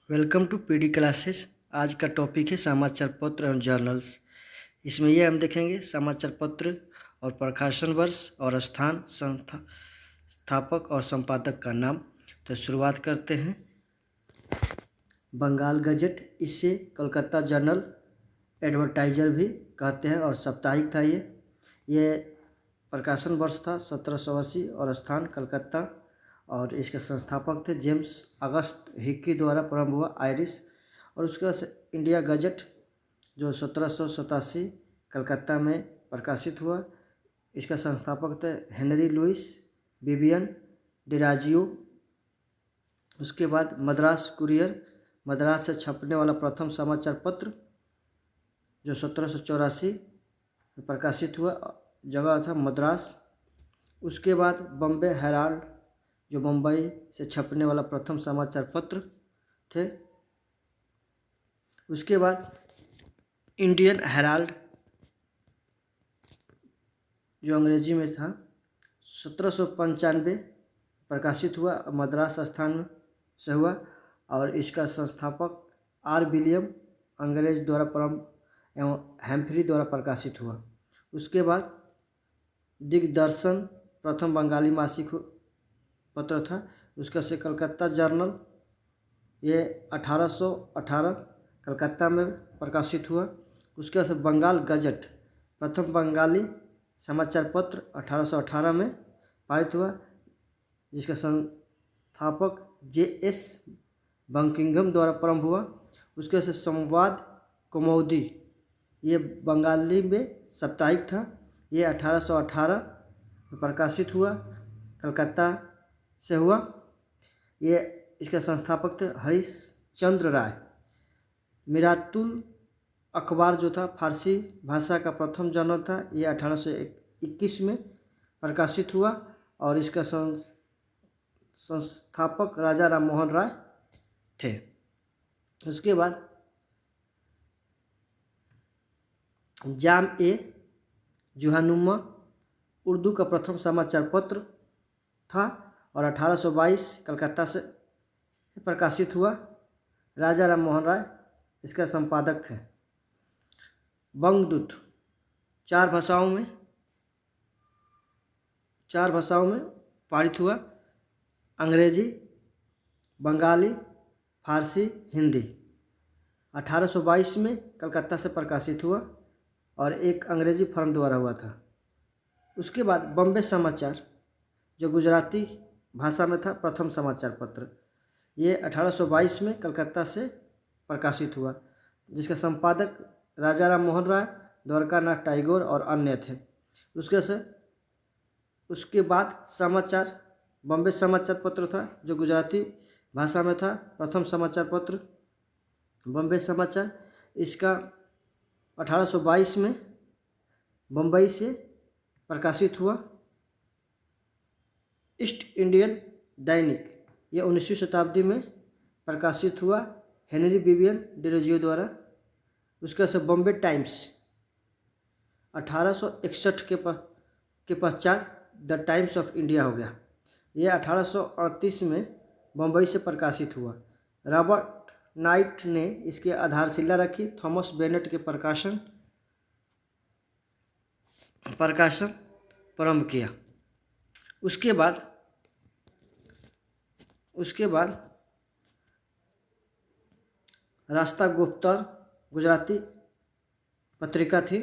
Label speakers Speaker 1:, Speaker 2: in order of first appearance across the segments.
Speaker 1: Welcome to PD classes. आज का topic है समाचार पत्र और जर्नल्स। इसमें यह हम देखेंगे समाचार पत्र और प्रकाशन वर्ष और स्थान, संस्थापक और संपादक का नाम। तो शुरुआत करते हैं। बंगाल गजट, इसे कलकत्ता जर्नल एडवर्टाइजर भी कहते हैं और साप्ताहिक था। ये प्रकाशन वर्ष था 1780 और स्थान कलकत्ता, और इसके संस्थापक थे जेम्स अगस्त हिक्की द्वारा प्रारंभ हुआ आयरिश। और उसके बाद इंडिया गजट जो 1787 कलकत्ता में प्रकाशित हुआ। इसका संस्थापक थे हेनरी लुइस विवियन डिराजियो। उसके बाद मद्रास कुरियर, मद्रास से छपने वाला प्रथम समाचार पत्र जो 1784 में प्रकाशित हुआ, जगह था मद्रास। उसके बाद बॉम्बे हेराल्ड जो मुंबई से छपने वाला प्रथम समाचार पत्र थे। उसके बाद इंडियन हेराल्ड जो अंग्रेजी में था 1795 प्रकाशित हुआ, मद्रास स्थान से हुआ, और इसका संस्थापक आर विलियम अंग्रेज द्वारा प्रारंभ एवं हैम्फ्री द्वारा प्रकाशित हुआ। उसके बाद दिग्दर्शन प्रथम बंगाली मासिक पत्र था। उसका से कलकत्ता जर्नल, ये 1818 कलकत्ता में प्रकाशित हुआ। उसके बाद से बंगाल गजट प्रथम बंगाली समाचार पत्र 1818 में पारित हुआ, जिसका संस्थापक जे.एस. बंकिंघम द्वारा प्रारंभ हुआ। उसके बाद से संवाद कौमुदी, ये बंगाली में साप्ताहिक था। ये 1818 में प्रकाशित हुआ, कलकत्ता से हुआ। ये इसके संस्थापक थे हरीश चंद्र राय। मिरातुल अखबार जो था फारसी भाषा का प्रथम जर्नल था, ये 1821 में प्रकाशित हुआ, और इसका संस्थापक राजा राम मोहन राय थे। उसके बाद जाम ए जुहानुमा उर्दू का प्रथम समाचार पत्र था, और 1822 कलकत्ता से प्रकाशित हुआ। राजा राम मोहन राय इसका संपादक थे। बंगदूत चार भाषाओं में पारित हुआ, अंग्रेजी, बंगाली, फारसी, हिंदी। 1822 में कलकत्ता से प्रकाशित हुआ, और एक अंग्रेजी फर्म द्वारा हुआ था। उसके बाद बॉम्बे समाचार जो गुजराती भाषा में था प्रथम समाचार पत्र, ये 1822 में कलकत्ता से प्रकाशित हुआ, जिसका संपादक राजा राम मोहन राय, द्वारकानाथ टैगोर और अन्य थे। उसके बाद समाचार बॉम्बे समाचार पत्र था जो गुजराती भाषा में था, प्रथम समाचार पत्र बॉम्बे समाचार। इसका 1822 में बम्बई से प्रकाशित हुआ। ईस्ट इंडियन दैनिक, ये 19वीं शताब्दी में प्रकाशित हुआ हेनरी विवियन डिरोजियो द्वारा। उसके बाद बॉम्बे टाइम्स 1861 के पश्चात द टाइम्स ऑफ इंडिया हो गया। ये 1838 में बम्बई से प्रकाशित हुआ। रॉबर्ट नाइट ने इसकी आधारशिला रखी, थॉमस बेनेट के प्रकाशन प्रारंभ किया। उसके बाद रास्ता गुप्तर गुजराती पत्रिका थी,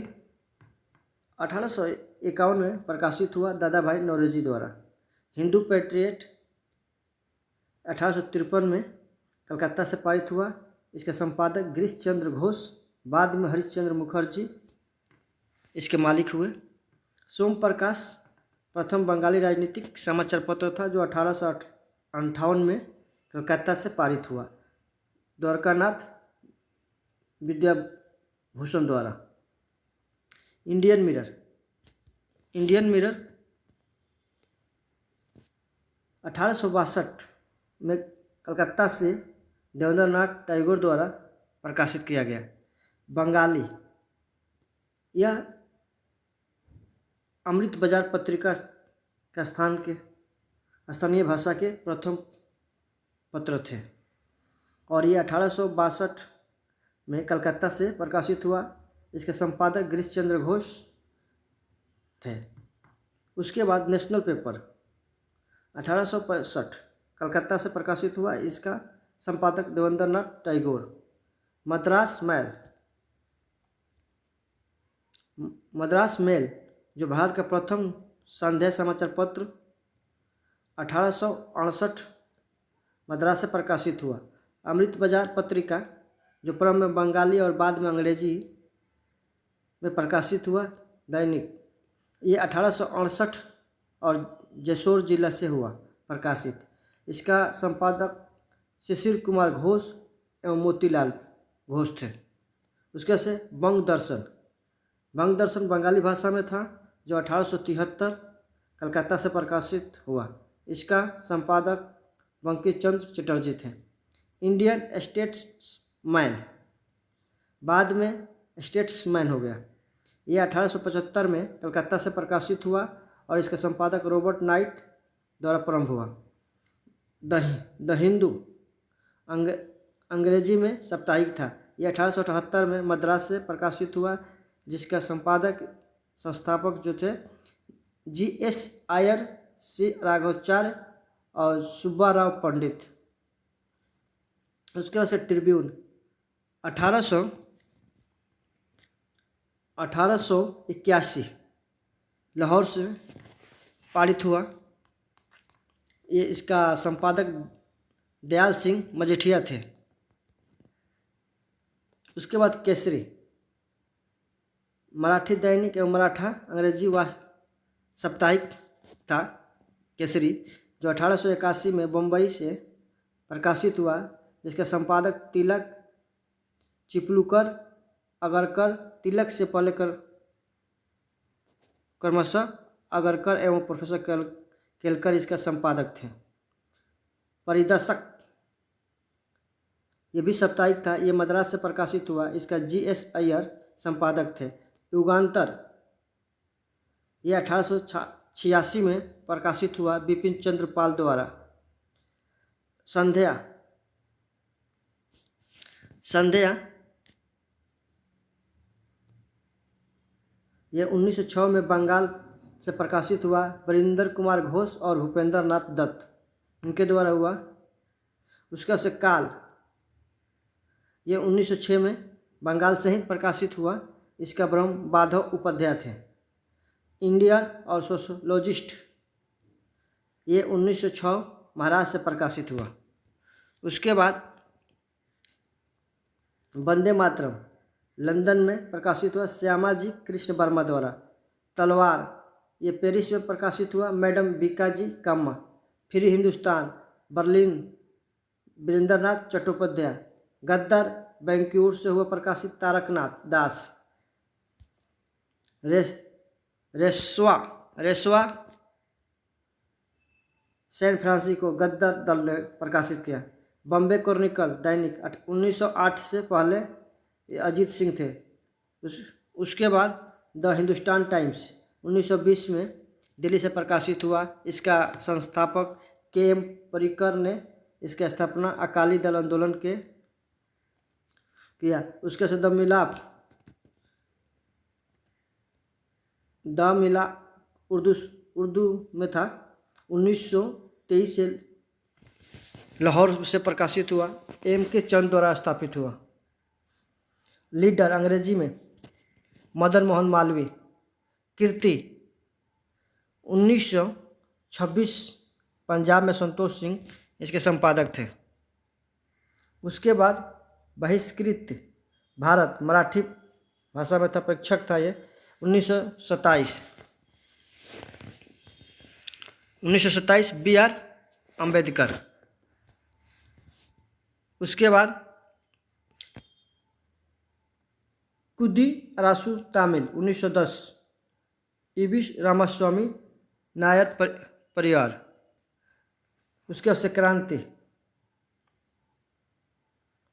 Speaker 1: 1851 में प्रकाशित हुआ दादा भाई नौरोजी द्वारा। हिंदू पैट्रियट 1853 में कलकत्ता से पारित हुआ। इसके संपादक गिरीश चंद्र घोष, बाद में हरिश्चंद्र मुखर्जी इसके मालिक हुए। सोम प्रकाश प्रथम बंगाली राजनीतिक समाचार पत्र था जो 1858 में कलकत्ता से पारित हुआ, द्वारकानाथ विद्याभूषण द्वारा। इंडियन मिरर 1862 में कलकत्ता से देवेंद्रनाथ टैगोर द्वारा प्रकाशित किया गया। बंगाली, यह अमृत बाजार पत्रिका का स्थानीय भाषा के प्रथम पत्र थे। और ये 1862 में कलकत्ता से प्रकाशित हुआ। इसके संपादक गिरीश चंद्र घोष थे। उसके बाद नेशनल पेपर 1865 कलकत्ता से प्रकाशित हुआ। इसका संपादक देवेंद्र नाथ टैगोर। मद्रास मेल जो भारत का प्रथम संध्या समाचार पत्र 1868 मद्रास से प्रकाशित हुआ। अमृत बाजार पत्रिका जो प्रारंभ में बंगाली और बाद में अंग्रेजी में प्रकाशित हुआ दैनिक, ये 1868 और जसोर जिला से हुआ प्रकाशित। इसका संपादक शिशिर कुमार घोष एवं मोतीलाल घोष थे। उसके से बंग दर्शन बंगाली भाषा में था, जो 1873 कलकत्ता से प्रकाशित हुआ। इसका संपादक बंकिम चंद्र चटर्जी थे। इंडियन स्टेट्समैन बाद में स्टेट्समैन हो गया। ये 1875 में कलकत्ता से प्रकाशित हुआ और इसका संपादक रॉबर्ट नाइट द्वारा प्रारंभ हुआ। द हिंदू अंग्रेजी में साप्ताहिक था। यह 1878 में मद्रास से प्रकाशित हुआ, जिसका संस्थापक जो थे G.S. आयर, C. राघवाचार्य और सुब्बाराव पंडित। उसके बाद से ट्रिब्यून 1881 लाहौर से पारित हुआ। ये इसका संपादक दयाल सिंह मजीठिया थे। उसके बाद केसरी मराठी दैनिक एवं मराठा अंग्रेजी व साप्ताहिक था। केसरी जो 1881 में बम्बई से प्रकाशित हुआ, जिसका संपादक तिलक, चिपलूकर, अगरकर, तिलक से पहले क्रमशः अगरकर एवं प्रोफेसर केलकर इसका संपादक थे। परिदर्शक ये भी साप्ताहिक था। ये मद्रास से प्रकाशित हुआ। इसका G.S. अय्यर संपादक थे। युगांतर ये 1886 में प्रकाशित हुआ बिपिन चंद्र पाल द्वारा। संध्या ये 1906 में बंगाल से प्रकाशित हुआ। वरिंदर कुमार घोष और भूपेंद्र नाथ दत्त इनके द्वारा हुआ। उसका से काल ये 1906 में बंगाल से ही प्रकाशित हुआ। इसका ब्रह्म माधव उपाध्याय थे। इंडियन और सोशोलॉजिस्ट ये 1906 महाराष्ट्र से प्रकाशित हुआ। उसके बाद वंदे मातरम लंदन में प्रकाशित हुआ, श्यामाजी कृष्ण वर्मा द्वारा। तलवार ये पेरिस में प्रकाशित हुआ, मैडम बीकाजी कामा। फिर हिंदुस्तान बर्लिन वीरेंद्रनाथ चट्टोपाध्याय। गद्दार बैंक्यूर से हुआ प्रकाशित, तारकनाथ दास। रेसवा सैन फ्रांसिस्को गद्दार दल ने प्रकाशित किया। बॉम्बे क्रॉनिकल दैनिक 1908 से पहले अजीत सिंह थे। उसके बाद द हिंदुस्तान टाइम्स 1920 में दिल्ली से प्रकाशित हुआ। इसका संस्थापक K.M. परिकर ने इसकी स्थापना अकाली दल आंदोलन के किया। उसके से द मिलाप उर्दू में था। 1923 से लाहौर से प्रकाशित हुआ। M.K. चंद द्वारा स्थापित हुआ। लीडर अंग्रेजी में मदन मोहन मालवीय। कीर्ति 1926 पंजाब में संतोष सिंह इसके संपादक थे। उसके बाद बहिष्कृत भारत मराठी भाषा में था, प्रेक्षक था ये 1927 B.R. अम्बेडकर। उसके बाद कुदी अरासु तमिल 1910 E.V. रामास्वामी नायर परिवार। उसके बाद से क्रांति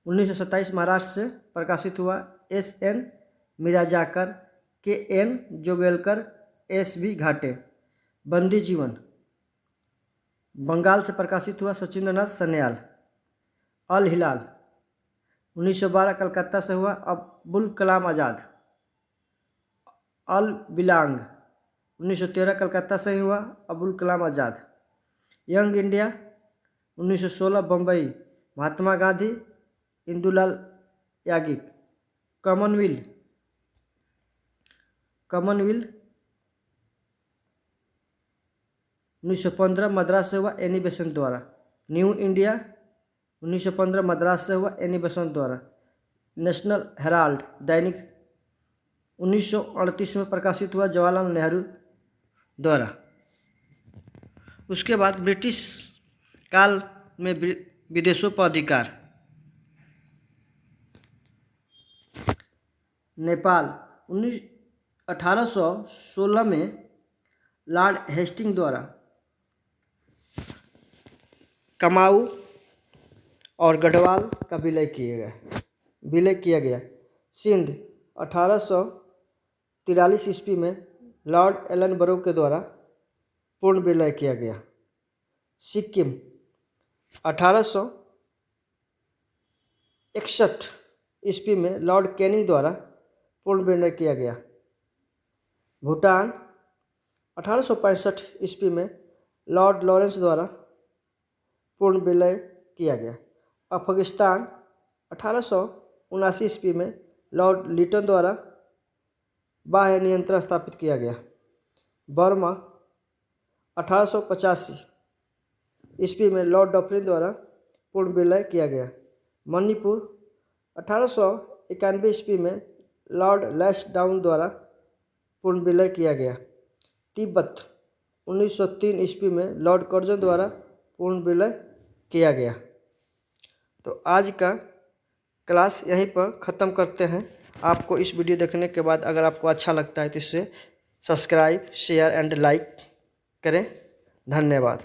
Speaker 1: 1927 महाराष्ट्र से प्रकाशित हुआ। S.N. मिराजाकर, K.N. जोगेलकर, S.B. घाटे। बंदी जीवन बंगाल से प्रकाशित हुआ, सचिंद्रनाथ सन्याल। अल हिलाल 1912 कलकत्ता से हुआ अब्दुल कलाम आज़ाद। अल बिलांग 1913 कलकत्ता से ही हुआ Abdul Kalam Azad. Young India 1916 Bombay Mahatma Gandhi Indulal Yagnik. Commonwealth 1915 Madras से हुआ एनी बेसेंट द्वारा। न्यू इंडिया 1915 मद्रास से हुआ एनी बेसेंट द्वारा। नेशनल हेराल्ड दैनिक 1938 में प्रकाशित हुआ जवाहरलाल नेहरू द्वारा। उसके बाद ब्रिटिश काल में विदेशों पर अधिकार। नेपाल 1816 में लॉर्ड हेस्टिंग द्वारा कुमाऊं और गढ़वाल का विलय किया गया। सिंध 1843 ईस्वी में लॉर्ड एलनबरो के द्वारा पूर्ण विलय किया गया। सिक्किम 1861 ईस्वी में लॉर्ड कैनिंग द्वारा पूर्ण विलय किया गया। भूटान 1865 ईस्वी में लॉर्ड लॉरेंस द्वारा पूर्ण विलय किया गया। अफगानिस्तान 1879 ईस्वी में लॉर्ड लिटन द्वारा बाह्य नियंत्रण स्थापित किया गया। बर्मा 1885 ईस्वी में लॉर्ड डफरिन द्वारा पूर्ण विलय किया गया। मणिपुर 1891 ईस्वी में लॉर्ड लैंसडाउन द्वारा पूर्ण विलय किया गया। तिब्बत 1903 ईस्वी में लॉर्ड कर्जन द्वारा पूर्ण विलय किया गया। तो आज का क्लास यहीं पर ख़त्म करते हैं। आपको इस वीडियो देखने के बाद अगर आपको अच्छा लगता है तो इसे सब्सक्राइब शेयर एंड लाइक करें। धन्यवाद।